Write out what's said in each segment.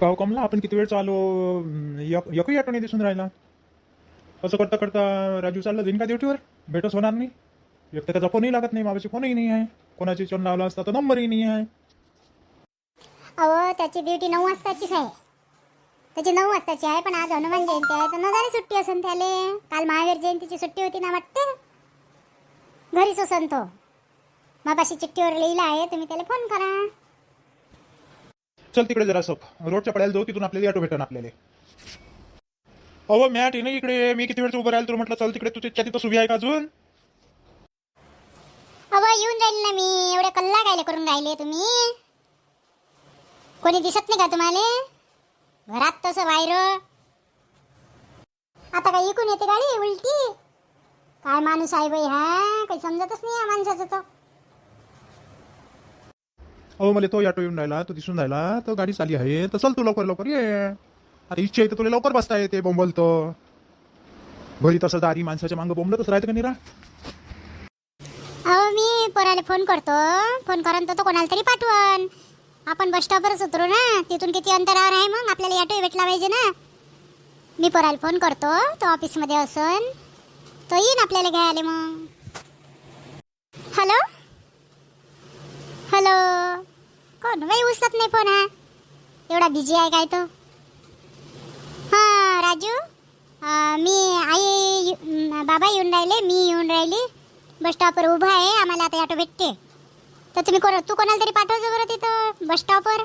का हो कमला, आपण किती वेळ चालू, एकही ऑटो नाही दिसून राहिला. असं करता करता राजू चाललं जाईन का ड्युटीवर, भेटच होणार नाही. एक तर त्याचा फोनही लागत नाही, मामाची फोनही नाही आहे, कोणाची चोन लावला असता तर नंबरही नाही आहे. अहो त्याची ड्युटी 9 वाजताचीच आहे. त्याची 9 वाजताची आहे, पण आज हनुमान जयंती आहे तर नजारी सुट्टी असेल त्याले. काल महावीर जयंतीची सुट्टी होती ना वाटते. घरीच असन तो. मापाशी चिठ्ठीवर लिहिलं आहे, तुम्ही त्याला फोन करा. चल तिकडे जरा रोडच्या पड्याला जाऊ, तिथून आपल्याला ऑटो भेटन आपल्याला. अहो मॅट नाही इकडे, मी किती वेळचं उभं राहिलो, तुला म्हटलं चल तिकडे, तू त्याच्या तिथं उभी आहे का अजून? अहो येऊन राहील ना मी. एवढे कल्ला कायले करून राहिले तुम्ही? कोणी दिसत नाही का तुम्हाला घरात तसं बाहेर? आता काय इकून येते गाडी उलटी? काय माणूस आहे बाई हा, काही समजतच नाही या माणसाचं तो. अहो मला तो ऑटो येऊन राहिला, तो दिसून राहिला, तर गाडी चाली आहे, तर चल तू लवकर लवकर ये. आता इच्छा आहे तर तुला लवकर बसता येते, बोंबलतो घरी तसं दारी माणसाच्या मागं बोंबलतच राहतं का निरा. अहो मी पोराला फोन करतो, फोन करून तो कोणाला तरी पाठवण. आपण बस स्टॉपवरच उतरू ना, तिथून किती अंतरावर आहे मग आपल्याला ऑटो भेटला पाहिजे ना. मी पोराला फोन करतो, तो ऑफिसमध्ये असन, तो येईन आपल्याला घ्यायला मग. हॅलो हॅलो, कोण बाई उचलत नाही फोन? हा एवढा बिझी आहे काय तो? हां राजू, मी आई बाबा येऊन राहिले, मी येऊन राहिली, बस स्टॉपवर उभा आहे, आम्हाला आता ऑटो भेटते. तर तुम्ही तू कोणाला तरी पाठवજો बरं तिथं बस स्टॉपवर.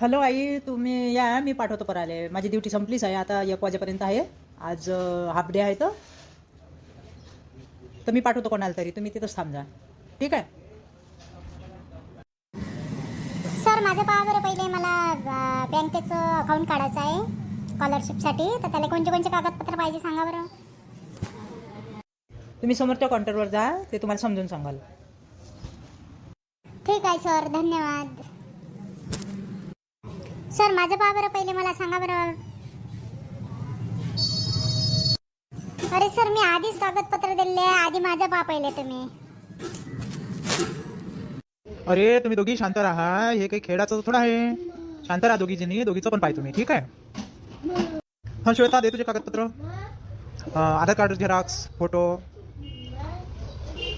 हॅलो आई, तुम्ही या, मी पाठवतो करायला. माझी ड्युटी संपलीच आहे, आता 1 वाजेपर्यंत आहे. आज हाफ डे आहे तर मी पाठवतो कोणाला तरी, तुम्ही तिथंच थांबजा, ठीक आहे? सर माझं पहा बरं, पहिले मला बँकेचं अकाउंट काढायचं आहे स्कॉलरशिपसाठी. तर त्याला कोणते कोणते कागदपत्र पाहिजे सांगा बरं. तुम्ही समोरच्या काउंटरवर जा, ते तुम्हाला समजून सांगाल. ठीक आहे सर, धन्यवाद. सर माझं पहा बरं, पहिले मला सांगा बरं. अरे सर मी आधीच कागदपत्र दिले, आधी माझं पहा पहिले तुम्ही. अरे तुम्ही दोघी शांत राहा, हे काही खेळाचं थोडं आहे. शांत राहा दोघी जणी, दोघीचं पण पाहिजे तुम्ही, ठीक आहे? हा श्वेता, दे तुझे कागदपत्र. Aadhaar card xerox, photo,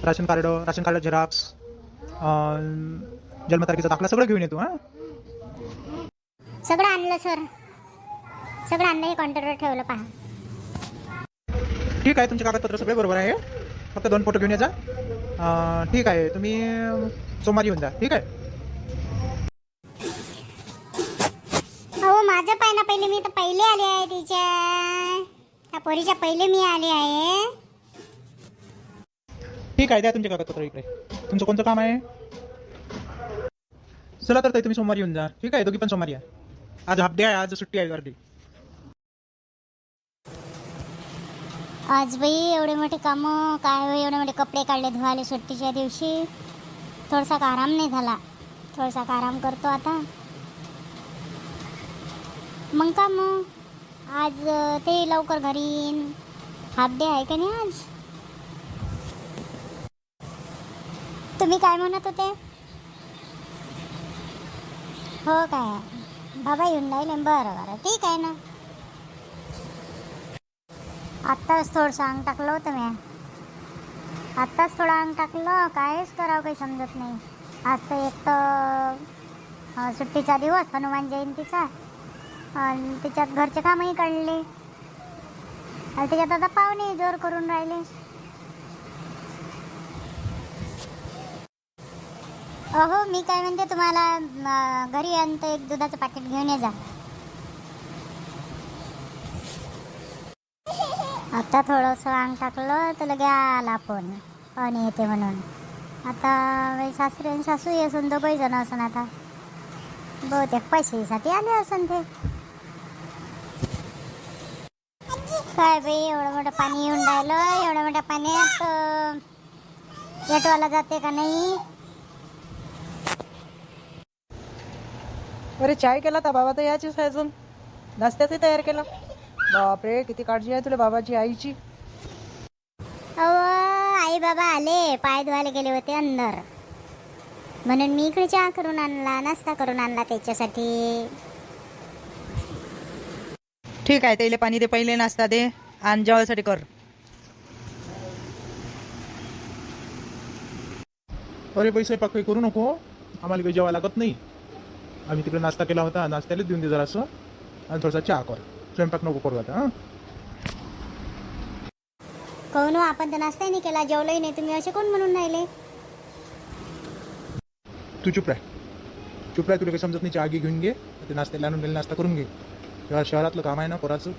ration card xerox, जन्मतारखेचा दाखला सगळं घेऊन येतो. हां सगळं आणलं सर, सगळं आणलं, हे काउंटरवर ठेवलं पहा. ठीक आहे, तुमचे कागदपत्र सगळे बरोबर आहे, फक्त 2 फोटो घेऊन या जा. ठीक आहे, तुम्ही सोमवारी येऊन जा, ठीक आहे? हो माझं पाय ना, पहिले मी तर पहिले आले आहे तिच्या त्या पोरीच्या पहिले मी आले आहे. ठीक आहे, द्या तुमचे कागदपत्र इकडे. तुमचं कोणतं काम आहे? चला तर ताई, तुम्ही सोमवारी येऊन जा, ठीक आहे? दोघी पण सोमवारी या. आज हाफ डे आहे, आज सुट्टी आहे गर्दी. आज बाई एवढे मोठे कामं काय, एवढे मोठे कपडे काढले धुवाले सुट्टीच्या दिवशी. थोडासा आराम नाही झाला, थोडासा आराम करतो आता. मग का मग आज ते लवकर घरी येईन, हाफ डे आहे का नाही आज? तुम्ही काय म्हणत होते? हो काय, बाबा येऊन राहिले, बरं बरं ठीक आहे ना. आत्ताच थोडंसं अंग टाकलं होतं मी, आत्ताच थोडं अंग टाकलं, कायच करावं काही समजत नाही. आज तर एक तर सुट्टीचा दिवस हनुमान जयंतीचा, आणि त्याच्यात घरचे कामही काढले, आणि त्याच्यात आता पाहुणे जोर करून राहिले. अहो मी काय म्हणते, तुम्हाला घरी आणतो, एक दुधाचं पॅकेट घेऊन ये जा. आता थोडंसं अंग टाकलं तर लगे आला फोन, पाणी येते म्हणून. आता सासरे आणि सासू असून दोघंही जण असन, आता बहुतेक पैशासाठी आले असन ते. काय बाई एवढं मोठं पाणी येऊन राहिलं, एवढ्या मोठ्या पाण्यात ऑटोवाला जाते का नाही? अरे चाय केला तर बाबा तर याचीच आहे, अजून नाश्त्याचंही तयार केलं. बापरे, किती काळजी आहे तुला बाबाची, आईची. अहो आई बाबा आले, पाय धुवायला गेले होते अंदर. म्हणून मी इकडे चहा करून आणला, नाश्ता करून आणला त्याच्यासाठी. ठीक आहे, त्याला पाणी दे, पहिले नाश्ता दे आणि जेवायसाठी कर. अरे पैसे पाक काही करू नको, आम्हाला काही जेवा लागत नाही. आम्ही तिकडे नाश्ता केला होता, नाश्त्यालाच देऊन दे जरासं आणि थोडासा चहा कर. स्वयंपाक नको करू आता. हां कोण हो, आपण तर नाश्ताही नाही केला, जेवलोही नाही, तुम्ही असे कोण म्हणून राहिले? तू चुप राह, चुप राह. तुला काही समजत नाही. चहा घे, घेऊन घे. ते नाश्त्याला आणून नाश्ता करून घे. शहरातलं काम आहे ना पोराचं.